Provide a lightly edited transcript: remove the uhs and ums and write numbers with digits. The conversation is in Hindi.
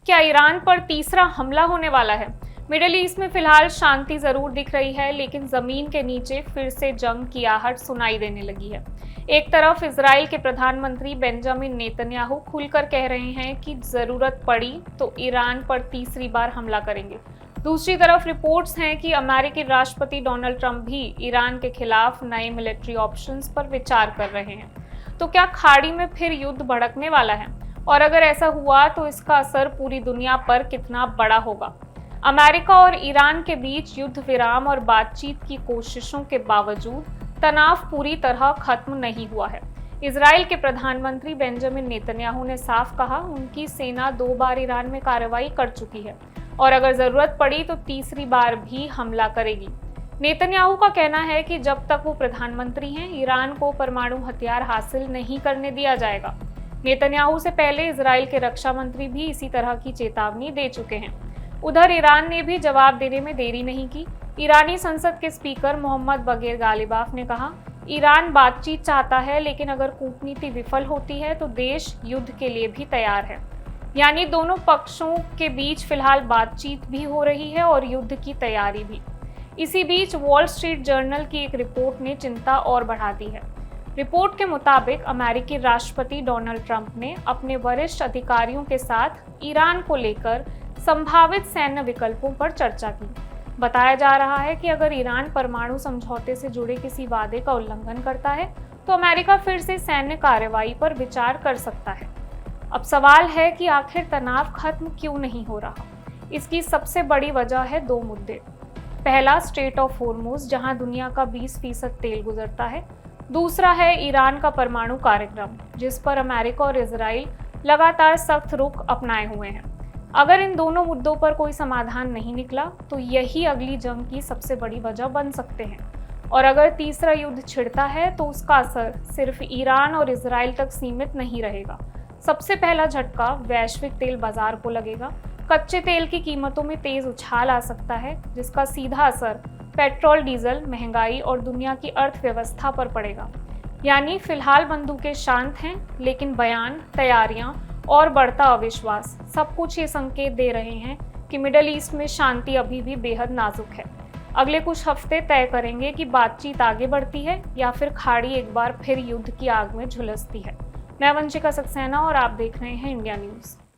क्या ईरान पर तीसरा हमला होने वाला है? मिडिल ईस्ट में फिलहाल शांति जरूर दिख रही है, लेकिन जमीन के नीचे फिर से जंग की आहट सुनाई देने लगी है। एक तरफ इजराइल के प्रधानमंत्री बेंजामिन नेतन्याहू खुलकर कह रहे हैं कि जरूरत पड़ी तो ईरान पर तीसरी बार हमला करेंगे। दूसरी तरफ रिपोर्ट्स हैं कि अमेरिकी राष्ट्रपति डोनाल्ड ट्रंप भी ईरान के खिलाफ नए मिलिट्री ऑप्शंस पर विचार कर रहे हैं। तो क्या खाड़ी में फिर युद्ध भड़कने वाला है? और अगर ऐसा हुआ तो इसका असर पूरी दुनिया पर कितना बड़ा होगा? अमेरिका और ईरान के बीच युद्ध विराम और बातचीत की कोशिशों के बावजूद तनाव पूरी तरह खत्म नहीं हुआ है। इजराइल के प्रधानमंत्री बेंजामिन नेतन्याहू ने साफ कहा उनकी सेना 2 बार ईरान में कार्रवाई कर चुकी है और अगर जरूरत पड़ी तो तीसरी बार भी हमला करेगी। नेतन्याहू का कहना है कि जब तक वो प्रधानमंत्री हैं, ईरान को परमाणु हथियार हासिल नहीं करने दिया जाएगा। नेतन्याहू से पहले इजराइल के रक्षा मंत्री भी इसी तरह की चेतावनी दे चुके हैं। उधर ईरान ने भी जवाब देने में देरी नहीं की। ईरानी संसद के स्पीकर मोहम्मद बगैर गालिबाफ ने कहा, ईरान बातचीत चाहता है, लेकिन अगर कूटनीति विफल होती है तो देश युद्ध के लिए भी तैयार है। यानी दोनों पक्षों के बीच फिलहाल बातचीत भी हो रही है और युद्ध की तैयारी भी। इसी बीच वॉल स्ट्रीट जर्नल की एक रिपोर्ट ने चिंता और बढ़ा दी है। रिपोर्ट के मुताबिक अमेरिकी राष्ट्रपति डोनाल्ड ट्रंप ने अपने वरिष्ठ अधिकारियों के साथ ईरान को लेकर संभावित सैन्य विकल्पों पर चर्चा की। बताया जा रहा है कि अगर ईरान परमाणु समझौते से जुड़े किसी वादे का उल्लंघन करता है तो अमेरिका फिर से सैन्य कार्रवाई पर विचार कर सकता है। अब सवाल है कि आखिर तनाव खत्म क्यों नहीं हो रहा? इसकी सबसे बड़ी वजह है 2 मुद्दे। पहला, स्ट्रेट ऑफ हॉर्मुज़, जहां दुनिया का 20% तेल गुजरता है। दूसरा है ईरान का परमाणु कार्यक्रम, जिस पर अमेरिका और इजराइल लगातार सख्त रुख अपनाए हुए हैं। अगर इन दोनों मुद्दों पर कोई समाधान नहीं निकला तो यही अगली जंग की सबसे बड़ी वजह बन सकते हैं। और अगर तीसरा युद्ध छिड़ता है तो उसका असर सिर्फ ईरान और इजराइल तक सीमित नहीं रहेगा। सबसे पहला झटका वैश्विक तेल बाजार को लगेगा। कच्चे तेल की कीमतों में तेज उछाल आ सकता है, जिसका सीधा असर पेट्रोल, डीजल, महंगाई और दुनिया की अर्थव्यवस्था पर पड़ेगा। यानी फिलहाल बंदूकें शांत हैं, लेकिन बयान, तैयारियां और बढ़ता अविश्वास सब कुछ ये संकेत दे रहे हैं कि मिडिल ईस्ट में शांति अभी भी बेहद नाजुक है। अगले कुछ हफ्ते तय करेंगे कि बातचीत आगे बढ़ती है या फिर खाड़ी एक बार फिर युद्ध की आग में झुलसती है। मैं वंशिका सक्सेना और आप देख रहे हैं इंडिया न्यूज़।